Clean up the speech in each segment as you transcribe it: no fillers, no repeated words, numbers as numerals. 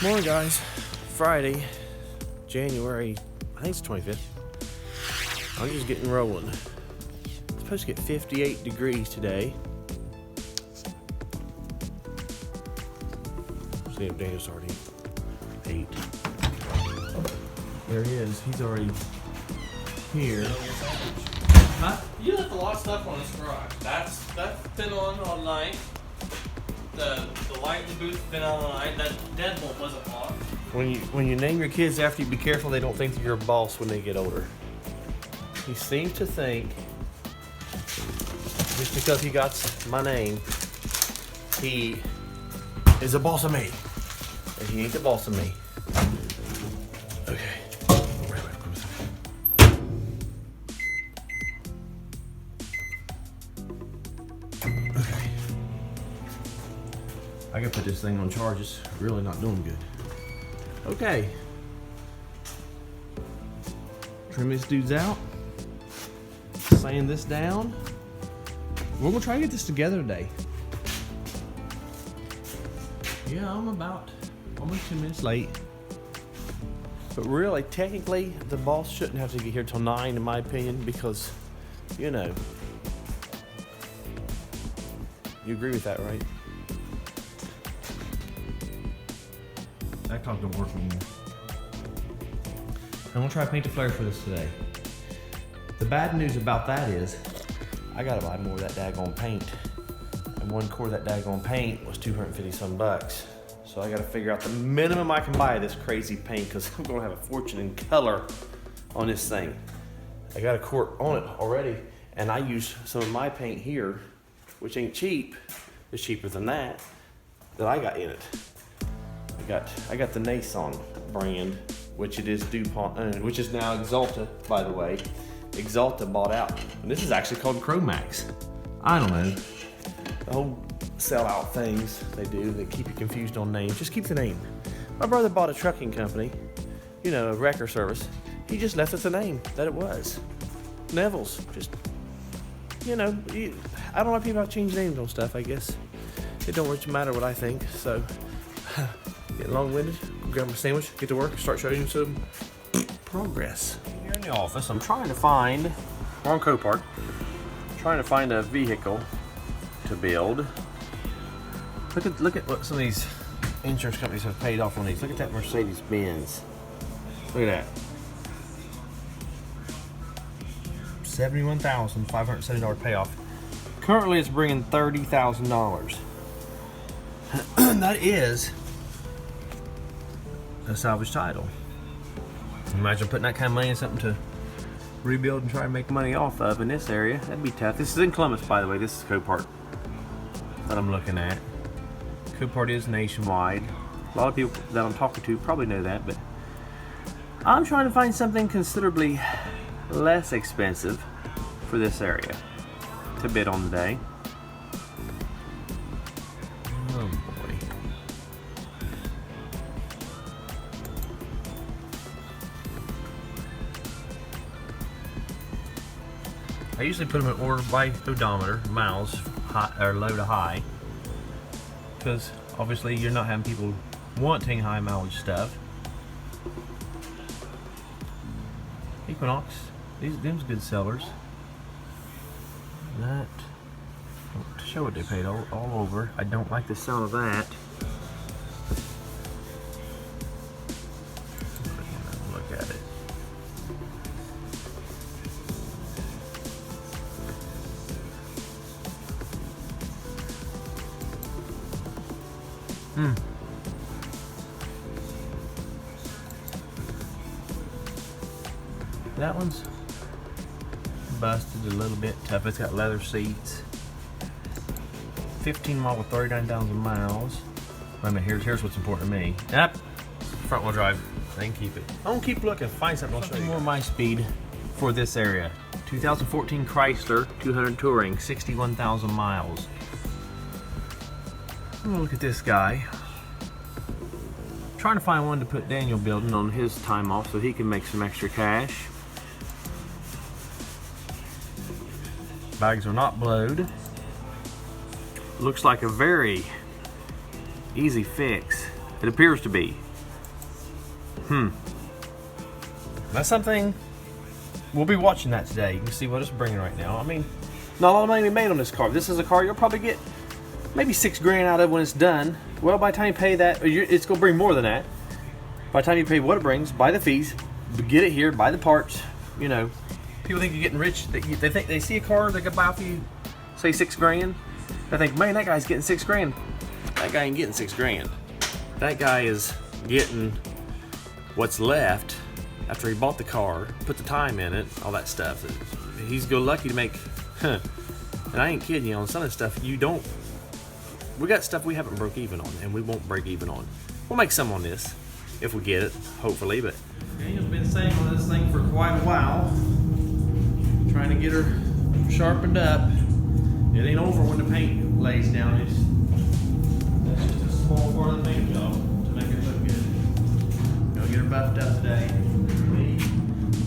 Morning, guys. Friday, January, I think it's 25th. I'm just getting rolling. It's supposed to get 58 degrees today. See if Daniel's already ate. There he is. He's already here. Huh? You left a lot of stuff on this garage. That's been on all night. The light in the booth's been on all night. That deadbolt wasn't locked. When you name your kids after you, be careful they don't think that you're a boss when they get older. He seems to think just because he got my name, he is a boss of me. And he ain't the boss of me. Okay. Okay. I gotta put this thing on charge. It's really not doing good. Okay. Trim this dude's out. Sand this down. We're gonna try to get this together today. Yeah, I'm about almost 2 minutes late. But really, technically, the boss shouldn't have to get here till 9, in my opinion, because, you know. You agree with that, right? That clock don't work anymore. I'm gonna try to paint the flare for this today. The bad news about that is, I gotta buy more of that daggone paint. And one quart of that daggone paint was 250 some bucks. So I gotta figure out the minimum I can buy of this crazy paint, because I'm gonna have a fortune in color on this thing. I got a quart on it already, and I use some of my paint here, which ain't cheap. It's cheaper than that I got in it. I got the Nason brand, which it is DuPont owned, which is now Exalta, by the way. Exalta bought out. And this is actually called Chromax. I don't know. The whole sell-out things they do, they keep you confused on names. Just keep the name. My brother bought a trucking company, you know, a wrecker service. He just left us a name that it was. Neville's. Just, you know, I don't like people that change names on stuff, I guess. It don't really matter what I think, so. Getting long-winded, grab my sandwich, get to work, start showing you some progress. Here in the office, I'm trying to find, we're on Copart, trying to find a vehicle to build. Look at what some of these insurance companies have paid off on these. Look at that Mercedes-Benz. Look at that. $71,570 payoff. Currently, it's bringing $30,000. That is a salvage title. Imagine putting that kind of money in something to rebuild and try to make money off of in this area. That'd be tough. This is in Columbus, by the way. This is Copart that I'm looking at. Copart is nationwide. A lot of people that I'm talking to probably know that, but I'm trying to find something considerably less expensive for this area to bid on today. Oh boy. I usually put them in order by odometer, miles, high, or low to high, because obviously you're not having people wanting high mileage stuff. Equinox, them's good sellers. That, to show what they paid all over. I don't like the sound of that. Look at it. That one's busted a little bit tough. It's got leather seats. 15 model with 39,000 miles. Wait a minute, here's what's important to me. Yep, front wheel drive. I can keep it. I'm gonna keep looking, find something. I'll show you more my speed for this area. 2014 Chrysler 200 Touring, 61,000 miles. I'm gonna look at this guy. Trying to find one to put Daniel building on his time off so he can make some extra cash. Bags are not blowed. Looks like a very easy fix. It appears to be. That's something we'll be watching that today. You can see what it's bringing right now. I mean, not a lot of money made on this car. This is a car you'll probably get maybe $6 grand out of when it's done. Well, by the time you pay that, it's gonna bring more than that. By the time you pay what it brings, buy the fees, get it here, buy the parts. You know, people think you're getting rich. They think they see a car they could buy for you, say $6 grand. They think, man, that guy's getting $6 grand. That guy ain't getting $6 grand. That guy is getting what's left after he bought the car, put the time in it, all that stuff. He's go lucky to make, and I ain't kidding you, on some of the stuff you don't, we got stuff we haven't broke even on, and we won't break even on. We'll make some on this, if we get it, hopefully, but. Daniel's been staying on this thing for quite a while, trying to get her sharpened up. It ain't over when the paint lays down. That's just a small part of the paint job to make it look good. Gonna get her buffed up today.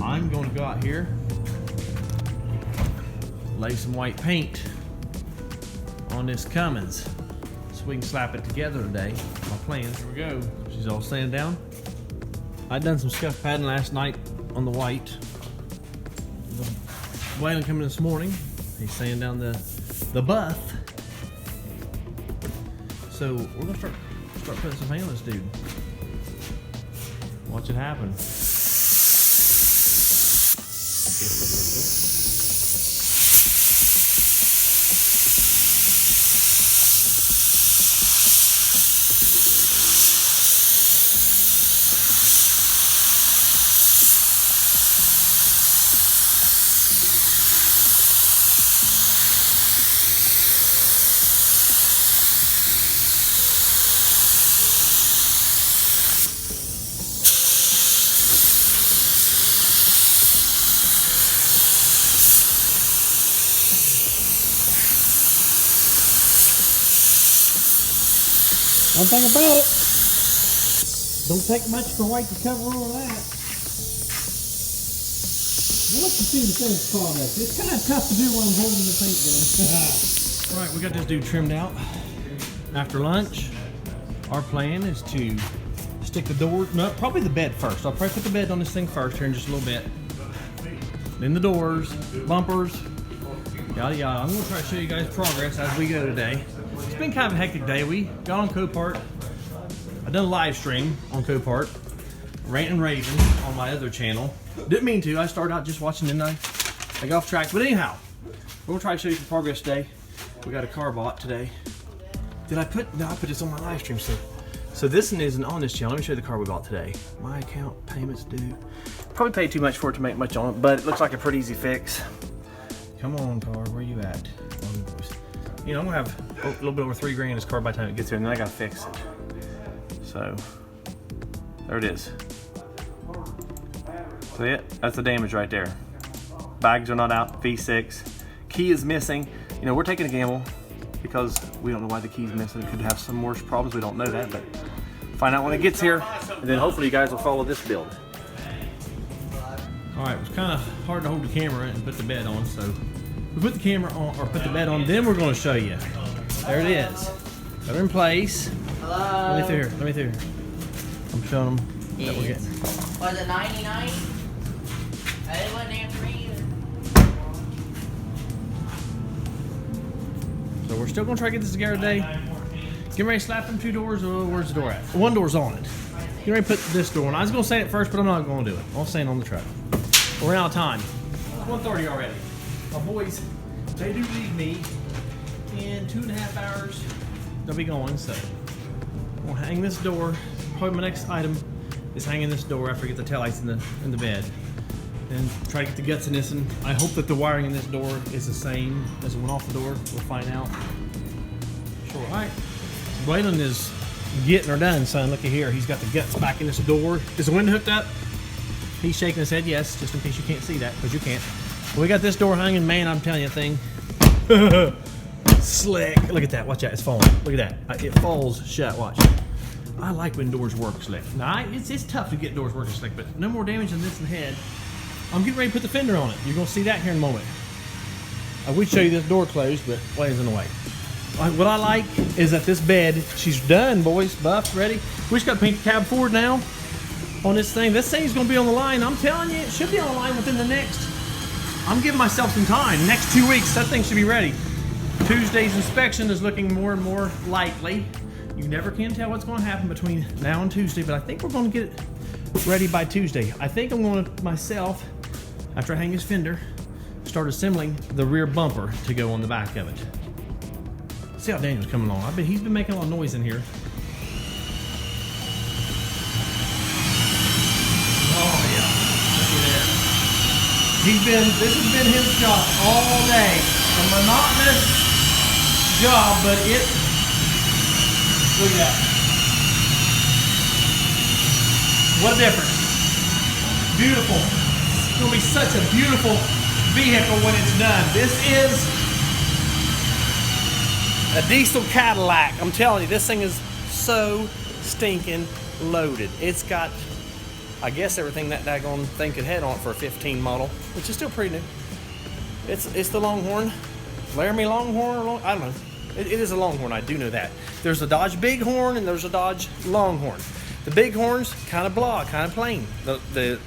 I'm going to go out here, lay some white paint on this Cummins so we can slap it together today. My plans. Here we go. She's all sanded down. I done some scuff padding last night on the white. Waylon coming this morning. He's sanding down the buff. So we're gonna start putting some paint on this dude. Watch it happen. One thing about it, don't take much for white to cover all of that. We'll let you see the finished product. It's kind of tough to do while I'm holding the paint gun. All right, we got this dude trimmed out. After lunch, our plan is to stick the door, no, probably the bed first. I'll probably put the bed on this thing first here in just a little bit. Then the doors, bumpers, yada yada. I'm gonna try to show you guys progress as we go today. It's been kind of a hectic day. We got on Copart. I done a live stream on Copart, Rant and Raving on my other channel. Didn't mean to. I started out just watching, and I got off track. But anyhow, we're gonna try to show you some progress today. We got a car bought today. Did I put? No, I put this on my live stream. So this one isn't on this channel. Let me show you the car we bought today. My account payments due. Probably paid too much for it to make much on it, but it looks like a pretty easy fix. Come on, car, where you at? You know, I'm gonna have a little bit over $3 grand in this car by the time it gets here, and then I gotta fix it. So, there it is. See it? That's the damage right there. Bags are not out, V6. Key is missing. You know, we're taking a gamble because we don't know why the key's missing. It could have some worse problems, we don't know that, but find out when it gets here, and then hopefully you guys will follow this build. All right, it was kind of hard to hold the camera and put the bed on, so we put the camera on, or put the bed on, then we're going to show you. There it is. Got her in place. Hello. Let me through here. Let me through here. I'm showing them that we're getting. Was it 99? It wasn't after me either. So we're still going to try to get this together today. Get ready to slap them 2 doors. Oh, where's the door at? 1 door's on it. Get ready to put this door on. I was going to say it first, but I'm not going to do it. I'll say it on the truck. We're out of time. It's 1:30 already. My boys, they do leave me in 2.5 hours. They'll be going, so we'll hang this door. Probably my next item is hanging this door after I get the taillights in the bed. And try to get the guts in this, and I hope that the wiring in this door is the same as the one off the door. We'll find out. Sure. All right. Waylon is getting her done, son. Look at here. He's got the guts back in this door. Is the window hooked up? He's shaking his head yes, just in case you can't see that, because you can't. We got this door hanging, man, I'm telling you, thing. Slick. Look at that. Watch that. It's falling. Look at that. It falls shut. Watch. I like when doors work slick. Now, it's tough to get doors working slick, but no more damage than this in the head. I'm getting ready to put the fender on it. You're going to see that here in a moment. I would show you this door closed, but Wayne's in the way. What I like is that this bed, she's done, boys. Buffed, ready. We just got to paint the cab forward now. on this thing. This thing's gonna be on the line. I'm telling you, it should be on the line within the next, I'm giving myself some time. Next 2 weeks, that thing should be ready. Tuesday's inspection is looking more and more likely. You never can tell what's gonna happen between now and Tuesday, but I think we're gonna get it ready by Tuesday. I think I'm gonna myself, after I hang this fender, start assembling the rear bumper to go on the back of it. See how Daniel's coming along. He's been making a lot of noise in here. Oh yeah, look at there. This has been his job all day. A monotonous job, but look at that. What a difference. Beautiful. It's gonna be such a beautiful vehicle when it's done. This is a diesel Cadillac. I'm telling you, this thing is so stinking loaded. It's got, I guess, everything that daggone thing could head on for a 15 model, which is still pretty new. It's the Longhorn, Laramie Longhorn, or I don't know. It is a Longhorn, I do know that. There's a Dodge Bighorn and there's a Dodge Longhorn. The Bighorn's kind of blah, kind of plain. The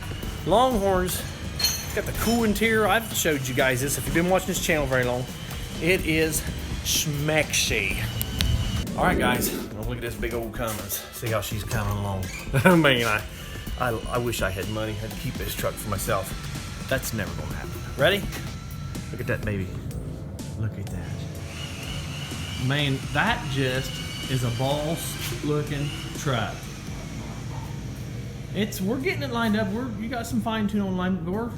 Longhorn's got the cool interior. I've showed you guys this if you've been watching this channel very long. It is schmexy. All right, guys, look at this big old Cummins. See how she's coming along. I mean, I wish I had money. I'd keep this truck for myself. That's never gonna happen. Ready? Look at that baby. Look at that. Man, that just is a boss-looking truck. We're getting it lined up. You got some fine-tune on alignment, but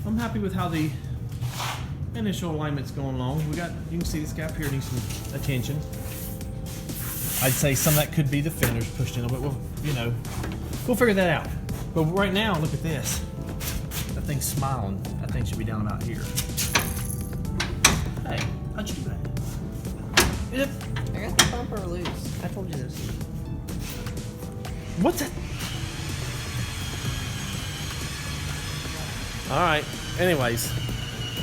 I'm happy with how the initial alignment's going along. You can see this gap here needs some attention. I'd say some of that could be the fenders pushed in a little bit. We'll figure that out. But right now, look at this. That thing's smiling. That thing should be down about here. Hey, how'd you do that? I got the bumper loose. I told you this. What's that? All right. Anyways,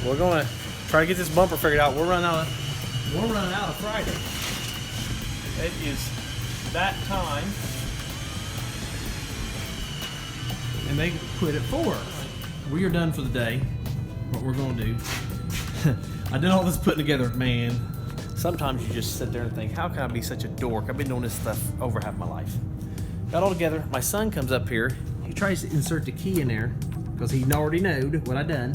we're gonna try to get this bumper figured out. We're running out of Friday. It is that time, and they quit at 4. We are done for the day. What we're gonna do? I did all this putting together, man. Sometimes you just sit there and think, how can I be such a dork? I've been doing this stuff over half my life. Got all together. My son comes up here. He tries to insert the key in there because he already knowed what I done.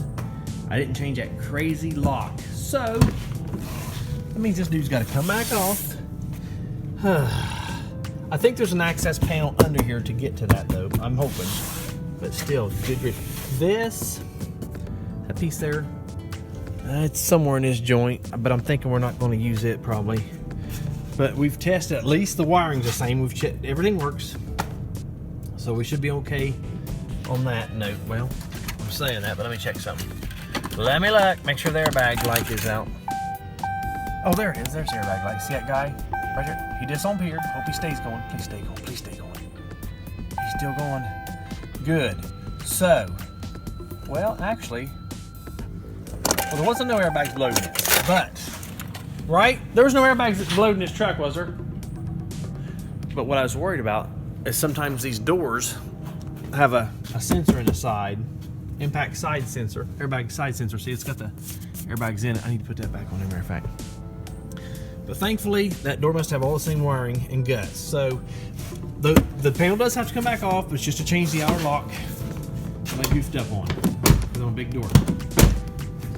I didn't change that crazy lock. So, that means this dude's got to come back off. I think there's an access panel under here to get to that, though. I'm hoping. But still, good grief. That piece there, it's somewhere in this joint, but I'm thinking we're not going to use it probably. But we've tested, at least the wiring's the same. We've checked, everything works. So we should be okay on that note. Well, I'm saying that, but let me check something. Let me look, make sure the airbag light is out. Oh, there it is, there's the airbag light. See that guy right here? He disappeared. Hope he stays going. Please stay going, please stay going. He's still going. Good. So, well, actually, there wasn't no airbags blowed in it, but, right? There was no airbags blowed in this truck, was there? But what I was worried about is sometimes these doors have a sensor in the side, impact side sensor, airbag side sensor. See, it's got the airbags in it. I need to put that back on, as a matter of fact. But thankfully, that door must have all the same wiring and guts. So the panel does have to come back off, but it's just to change the outer lock that I goofed up on. It's on a big door.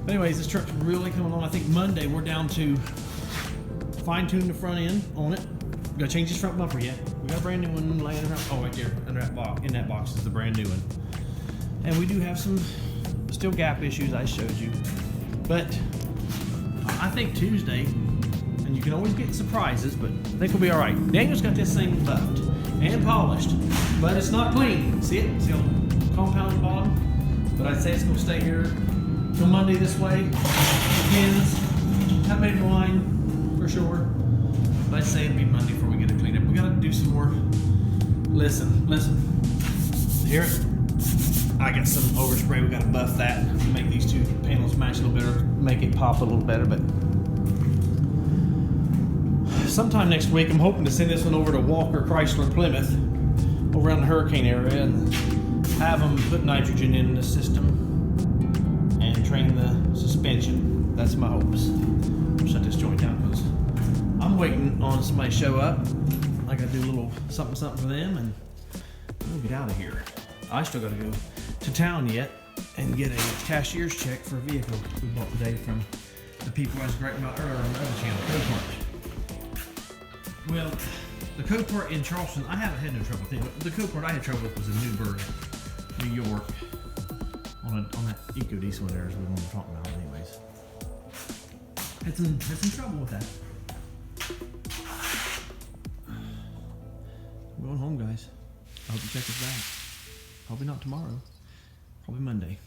But anyways, this truck's really coming on. I think Monday we're down to fine-tune the front end on it. We gotta change this front bumper yet. We got a brand new one laying around. Oh, right there, under that box. In that box is the brand new one. And we do have some still gap issues I showed you. But I think Tuesday, and you can always get surprises, but I think we'll be all right. Daniel's got this thing buffed and polished, but it's not clean. See it? See all the compound at the bottom? But I'd say it's gonna stay here till Monday this way. Depends. Haven't made a line for sure. But I'd say it'll be Monday before we get it cleaned up. We gotta do some more. Listen. Hear it? I got some overspray. We gotta buff that. Make these two panels match a little better. Make it pop a little better. But sometime next week, I'm hoping to send this one over to Walker Chrysler Plymouth over around the hurricane area and have them put nitrogen in the system and train the suspension. That's my hopes. I'll shut this joint down because I'm waiting on somebody to show up. I gotta do a little something for them and we'll get out of here. I still gotta go to town yet and get a cashier's check for a vehicle we bought today from the people I was writing about earlier on the other channel, Copart. Well, the Copart in Charleston, I haven't had no trouble with it. The Copart I had trouble with was in Newburgh, New York, on that eco diesel there is what we want to talk about anyways. Had some trouble with that. I'm going home, guys. I hope you check us back. Probably not tomorrow. Probably Monday.